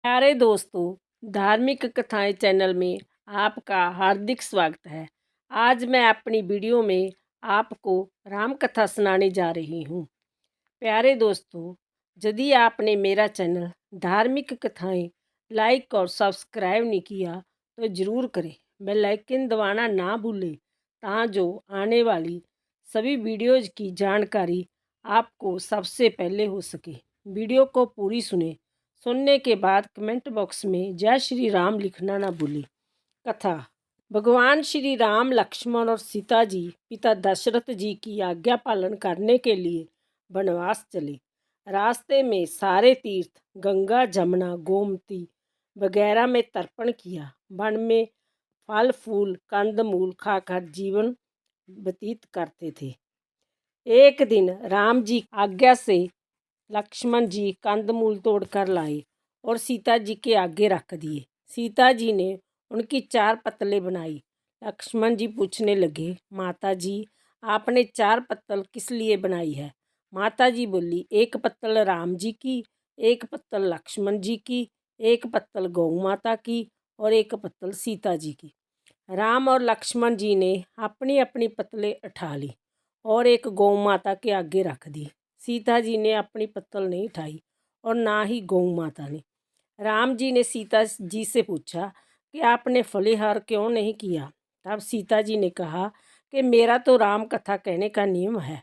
प्यारे दोस्तों, धार्मिक कथाएं चैनल में आपका हार्दिक स्वागत है। आज मैं अपनी वीडियो में आपको राम कथा सुनाने जा रही हूँ। प्यारे दोस्तों, यदि आपने मेरा चैनल धार्मिक कथाएं लाइक और सब्सक्राइब नहीं किया तो ज़रूर करें। बेल आइकन दबाना ना भूलें जो आने वाली सभी वीडियोज़ की जानकारी आपको सबसे पहले हो सके। वीडियो को पूरी सुनने के बाद कमेंट बॉक्स में जय श्री राम लिखना ना भूलें। कथा। भगवान श्री राम, लक्ष्मण और सीता जी पिता दशरथ जी की आज्ञा पालन करने के लिए वनवास चले। रास्ते में सारे तीर्थ गंगा, जमुना, गोमती वगैरह में तर्पण किया। वन में फल फूल कंद मूल खाकर जीवन व्यतीत करते थे। एक दिन राम जी आज्ञा से लक्ष्मण जी कंदमूल तोड़कर लाए और सीता जी के आगे रख दिए। सीता जी ने उनकी 4 पत्तलें बनाई। लक्ष्मण जी पूछने लगे, माता जी आपने 4 पत्तल किस लिए बनाई है? माता जी बोली, एक पत्तल राम जी की, एक पत्तल लक्ष्मण जी की, एक पत्तल गौ माता की और एक पत्तल सीता जी की। राम और लक्ष्मण जी ने अपनी अपनी पत्तलें उठा ली और एक गौ माता के आगे रख दी। सीता जी ने अपनी पत्तल नहीं उठाई और ना ही गौ माता ने। राम जी ने सीता जी से पूछा कि आपने फलीहार क्यों नहीं किया? तब सीता जी ने कहा कि मेरा तो राम कथा कहने का नियम है।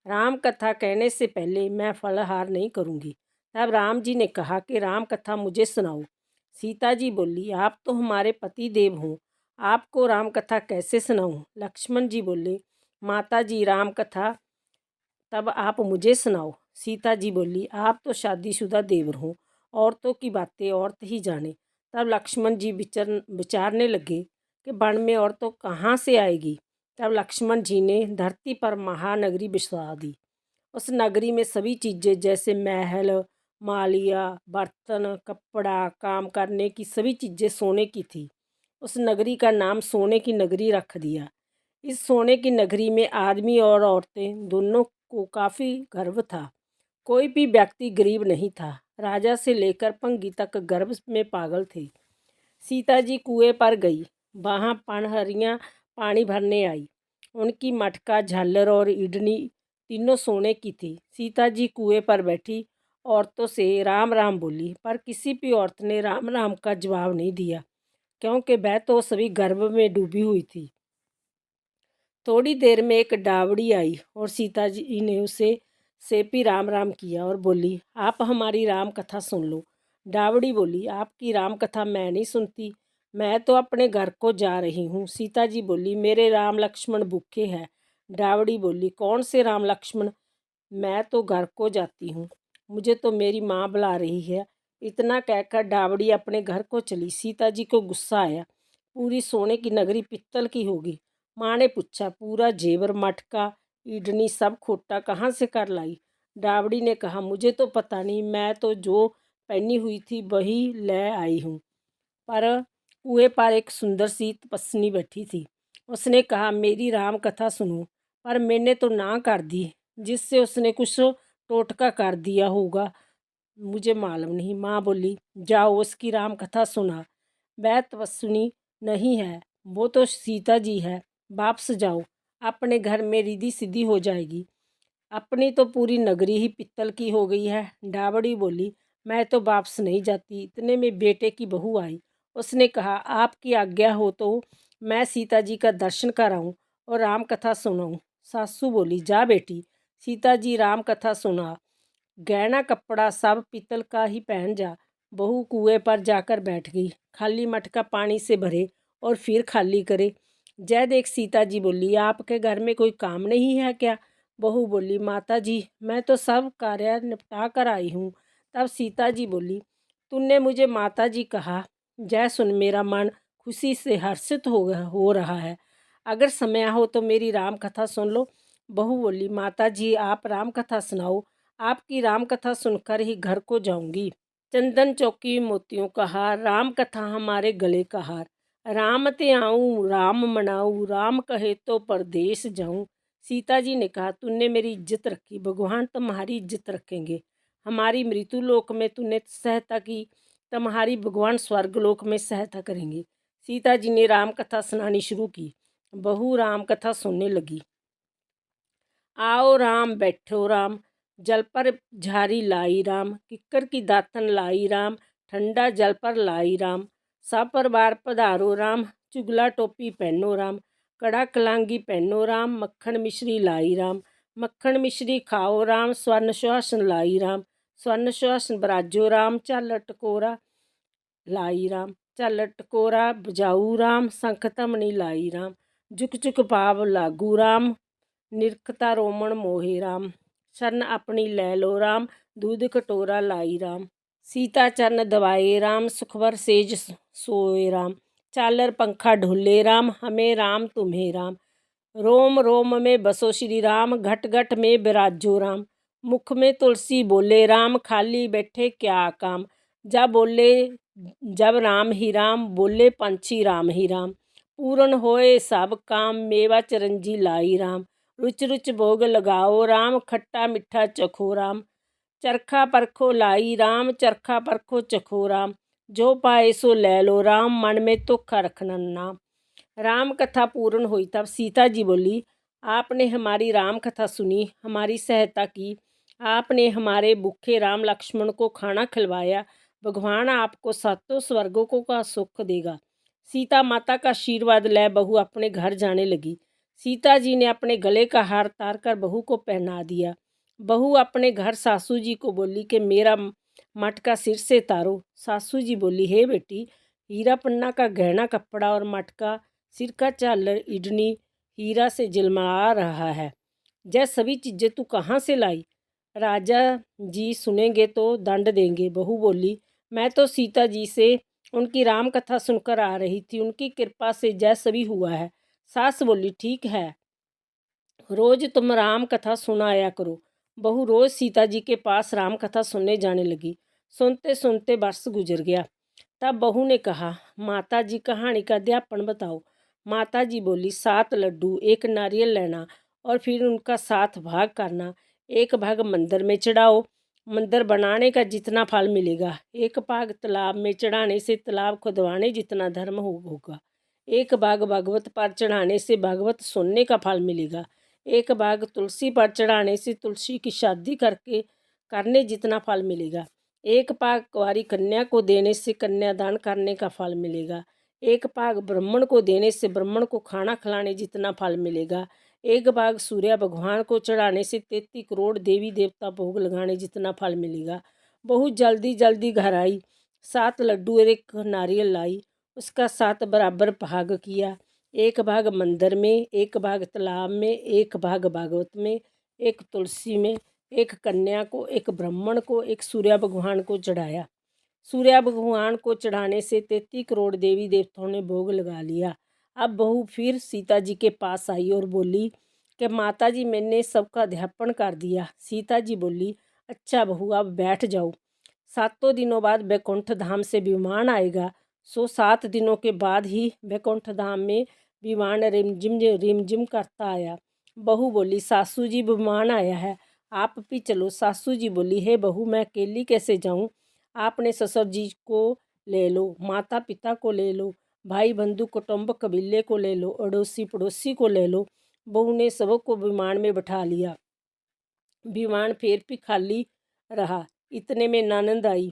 राम कथा कहने से पहले मैं फलहार नहीं करूँगी। तब राम जी ने कहा कि राम कथा मुझे सुनाओ। सीता जी बोली, आप तो हमारे पति देव हो, आपको राम कथा कैसे सुनाऊँ? लक्ष्मण जी बोले, माता जी राम कथा तब आप मुझे सुनाओ। सीता जी बोली, आप तो शादीशुदा देवर हो, औरतों की बातें औरत ही जाने। तब लक्ष्मण जी विचारने लगे कि वन में औरतों कहाँ से आएगी। तब लक्ष्मण जी ने धरती पर महानगरी बसा दी। उस नगरी में सभी चीज़ें जैसे महल, मालिया, बर्तन, कपड़ा, काम करने की सभी चीज़ें सोने की थी। उस नगरी का नाम सोने की नगरी रख दिया। इस सोने की नगरी में आदमी और औरतें दोनों को काफ़ी गर्व था। कोई भी व्यक्ति गरीब नहीं था। राजा से लेकर भंगी तक गर्व में पागल थे। सीता जी कुएं पर गई। वहाँ पनहरियाँ पानी भरने आई। उनकी मटका, झालर और इडनी तीनों सोने की थी। सीता जी कुएं पर बैठी औरतों से राम राम बोली, पर किसी भी औरत ने राम राम का जवाब नहीं दिया, क्योंकि वह तो सभी गर्व में डूबी हुई थी। थोड़ी देर में एक डावड़ी आई और सीता जी ने उसे से भी राम राम किया और बोली, आप हमारी राम कथा सुन लो। डावड़ी बोली, आपकी राम कथा मैं नहीं सुनती, मैं तो अपने घर को जा रही हूँ। सीता जी बोली, मेरे राम लक्ष्मण भूखे हैं। डावड़ी बोली, कौन से राम लक्ष्मण? मैं तो घर को जाती हूँ, मुझे तो मेरी माँ बुला रही है। इतना कहकर डावड़ी अपने घर को चली। सीता जी को गुस्सा आया, पूरी सोने की नगरी पित्तल की होगी। माँ ने पूछा, पूरा जेवर, मटका, इडनी सब खोटा कहाँ से कर लाई? डावड़ी ने कहा, मुझे तो पता नहीं, मैं तो जो पहनी हुई थी वही ले आई हूँ। पर कुएं पर एक सुंदर सी तपस्विनी बैठी थी। उसने कहा, मेरी राम कथा सुनो। पर मैंने तो ना कर दी, जिससे उसने कुछ टोटका कर दिया होगा, मुझे मालूम नहीं। माँ बोली, जाओ उसकी राम कथा सुना। वह तपस्विनी नहीं है, वो तो सीता जी है। वापस जाओ, अपने घर में रिद्धि सिद्धि हो जाएगी। अपनी तो पूरी नगरी ही पित्तल की हो गई है। डावड़ी बोली, मैं तो वापस नहीं जाती। इतने में बेटे की बहू आई। उसने कहा, आपकी आज्ञा हो तो मैं सीता जी का दर्शन कराऊं और राम कथा सुनाऊं। सासू बोली, जा बेटी, सीता जी राम कथा सुना। गहना कपड़ा सब पीतल का ही पहन जा। बहू कुएं पर जाकर बैठ गई। खाली मटका पानी से भरे और फिर खाली करे। जय देख सीता जी बोली, आपके घर में कोई काम नहीं है क्या? बहू बोली, माता जी मैं तो सब कार्य निपटा कर आई हूँ। तब सीता जी बोली, तूने मुझे माता जी कहा। जय सुन, मेरा मन खुशी से हर्षित हो रहा है। अगर समय हो तो मेरी राम कथा सुन लो। बहू बोली, माता जी आप राम कथा सुनाओ, आपकी राम कथा सुनकर ही घर को जाऊंगी। चंदन चौकी मोतियों का हार, राम कथा हमारे गले का हार। राम ते आऊँ राम मनाऊँ, राम कहे तो परदेश जाऊँ। सीता जी ने कहा, तूने मेरी इज्जत रखी, भगवान तुम्हारी इज्जत रखेंगे। हमारी मृत्यु लोक में तूने सहायता की तुम्हारी भगवान स्वर्गलोक में सहायता करेंगे। सीता जी ने राम कथा सुनानी शुरू की। बहू राम कथा सुनने लगी। आओ राम बैठो राम, जल पर झारी लाई राम, किक्कर की दातन लाई राम, ठंडा जल पर लाई राम। सब परिवार पधारो राम, चुगला टोपी पहनो राम, कड़ा कलांगी पहनो राम, मक्खन मिश्री लाई राम। मक्खन मिश्री खाओ राम, स्वर्ण सुहासन लाई राम, स्वर्ण सुहासन बराजो राम, झालर टकोरा लाई राम, झालर टकोरा बजाऊ राम, शंख धमनी लाई राम। झुक झुक पाव लागू राम, निरखता रोमन मोहे राम। शरण अपनी लै लो राम, दूध कटोरा लाई राम। सीता चरण दबाए राम, सुखवर सेज सोए राम, चालर पंखा ढोले राम, हमें राम तुम्हें राम। रोम रोम में बसो श्री राम, घट घट में विराजो राम। मुख में तुलसी बोले राम, खाली बैठे क्या काम। जब बोले जब राम ही राम, बोले पंछी राम ही राम। पूर्ण होए सब काम, मेवा चिरंजी लाई राम। रुच रुच भोग लगाओ राम, खट्टा मिठा चखो राम। चरखा परखो लाई राम, चरखा परखो चखो राम। जो पाए सो ले लो राम, मन में धोखा रखना नाम। राम कथा पूर्ण हुई तब सीता जी बोली, आपने हमारी राम कथा सुनी, हमारी सहायता की, आपने हमारे भूखे राम लक्ष्मण को खाना खिलवाया। भगवान आपको सातों स्वर्गों को का सुख देगा। सीता माता का आशीर्वाद ले बहू अपने घर जाने लगी। सीता जी ने अपने गले का हार तार कर बहू को पहना दिया। बहू अपने घर सासू जी को बोली कि मेरा मटका सिर से तारो। सासू जी बोली, हे बेटी, हीरा पन्ना का गहना कपड़ा और मटका, सिर का झालर इडनी हीरा से जलमला रहा है, यह सभी चीज़ें तू कहाँ से लाई? राजा जी सुनेंगे तो दंड देंगे। बहू बोली, मैं तो सीता जी से उनकी राम कथा सुनकर आ रही थी, उनकी कृपा से जय सभी हुआ है। सास बोली, ठीक है, रोज तुम राम कथा सुनाया करो। बहू रोज सीता जी के पास राम कथा सुनने जाने लगी। सुनते सुनते वर्ष गुजर गया। तब बहू ने कहा, माता जी कहानी का अध्यापन बताओ। माता जी बोली, 7 लड्डू, 1 नारियल लेना और फिर उनका 7 भाग करना। 1 भाग मंदिर में चढ़ाओ, मंदिर बनाने का जितना फल मिलेगा। 1 भाग तालाब में चढ़ाने से तालाब खुदवाने जितना धर्म होगा। 1 भाग भागवत पर चढ़ाने से भागवत सुनने का फल मिलेगा। 1 भाग तुलसी पर चढ़ाने से तुलसी की शादी करने जितना फल मिलेगा। 1 भाग कुंवारी कन्या को देने से कन्यादान करने का फल मिलेगा। 1 भाग ब्राह्मण को देने से ब्राह्मण को खाना खिलाने जितना फल मिलेगा। 1 भाग सूर्य भगवान को चढ़ाने से 33 करोड़ देवी देवता भोग लगाने जितना फल मिलेगा। बहुत जल्दी जल्दी घर आई, 7 लड्डू और 1 नारियल लाई, उसका 7 बराबर भाग किया। 1 भाग मंदिर में, 1 भाग तालाब में, 1 भाग भागवत में, 1 तुलसी में, 1 कन्या को, 1 ब्राह्मण को, 1 सूर्य भगवान को चढ़ाया। सूर्य भगवान को चढ़ाने से 33 करोड़ देवी देवताओं ने भोग लगा लिया। अब बहू फिर सीता जी के पास आई और बोली कि माता जी, मैंने सबका अध्यापन कर दिया। सीता जी बोली, अच्छा बहू, अब बैठ जाओ। 7 दिनों बाद वैकुंठ धाम से विमान आएगा। 7 दिनों के बाद ही वैकुंठ धाम में विमान रिमझिम करता आया। बहू बोली, सासू जी विमान आया है, आप भी चलो। सासू जी बोली, हे बहू, मैं अकेली कैसे जाऊं? आपने ससुर जी को ले लो, माता पिता को ले लो, भाई बंधु कुटुंब कबीले को ले लो, अड़ोसी पड़ोसी को ले लो। बहू ने सबको विमान में बैठा लिया। विमान फिर भी खाली रहा। इतने में ननद आई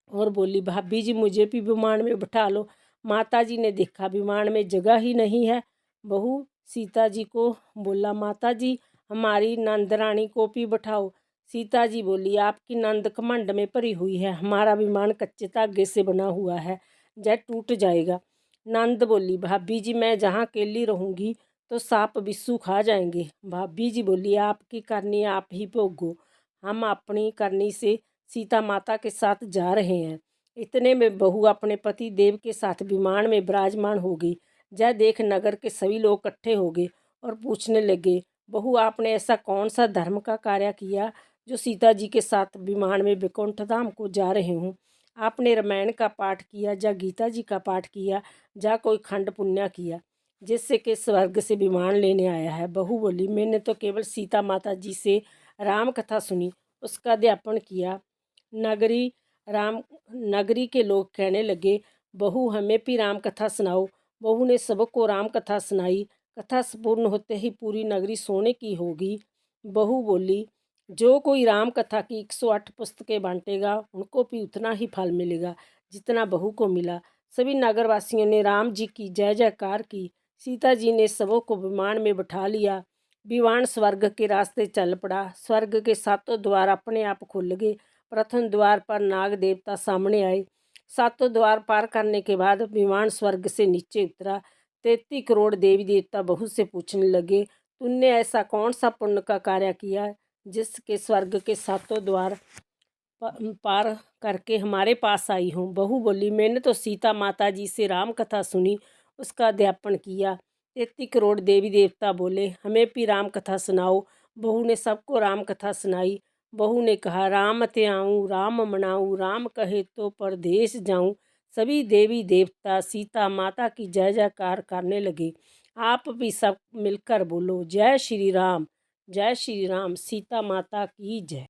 और बोली, भाभी जी, मुझे भी विमान में बैठा लो। माता जी ने देखा विमान में जगह ही नहीं है। बहू सीता जी को बोला, माता जी, हमारी नंद रानी को भी बैठाओ। सीता जी बोली, आपकी नंद घमंड में भरी हुई है, हमारा विमान कच्चे धागे से बना हुआ है, यह टूट जाएगा। नंद बोली, भाभी जी, मैं जहाँ अकेली रहूँगी तो सांप बिच्छू खा जाएंगे। भाभी जी बोली, आपकी करनी आप ही भोगो, हम अपनी करनी से सीता माता के साथ जा रहे हैं। इतने में बहू अपने पति देव के साथ विमान में विराजमान हो गई। यह देख नगर के सभी लोग इकट्ठे हो गए और पूछने लगे, बहू, आपने ऐसा कौन सा धर्म का कार्य किया जो सीता जी के साथ विमान में वैकुंठ धाम को जा रहे हूँ? आपने रामायण का पाठ किया या गीता जी का पाठ किया या कोई खंड पुण्य किया जिससे कि स्वर्ग से विमान लेने आया है? बहू बोली, मैंने तो केवल सीता माता जी से राम कथा सुनी, उसका अध्यापन किया। नगरी राम नगरी के लोग कहने लगे, बहू हमें भी राम कथा सुनाओ। बहू ने सबको राम कथा सुनाई। कथा संपूर्ण होते ही पूरी नगरी सोने की होगी। बहू बोली, जो कोई राम कथा की 108 पुस्तकें बांटेगा उनको भी उतना ही फल मिलेगा जितना बहू को मिला। सभी नगरवासियों ने राम जी की जय जयकार की। सीता जी ने सबों को विमान में बिठा लिया। विमान स्वर्ग के रास्ते चल पड़ा। स्वर्ग के सातों द्वार अपने आप खुल गए। प्रथम द्वार पर नाग देवता सामने आए। सातों द्वार पार करने के बाद विमान स्वर्ग से नीचे उतरा। 33 करोड़ देवी देवता बहू से पूछने लगे, तुमने ऐसा कौन सा पुण्य का कार्य किया जिसके स्वर्ग के सातों द्वार पार करके हमारे पास आई हूँ। बहू बोली, मैंने तो सीता माता जी से राम कथा सुनी, उसका अध्यापन किया। 33 करोड़ देवी देवता बोले, हमें भी राम कथा सुनाओ। बहू ने सबको राम कथा सुनाई। बहू ने कहा, राम त्याऊँ राम मनाऊँ, राम कहे तो परदेश जाऊँ। सभी देवी देवता सीता माता की जय जयकार करने लगे। आप भी सब मिलकर बोलो, जय श्री राम, सीता माता की जय।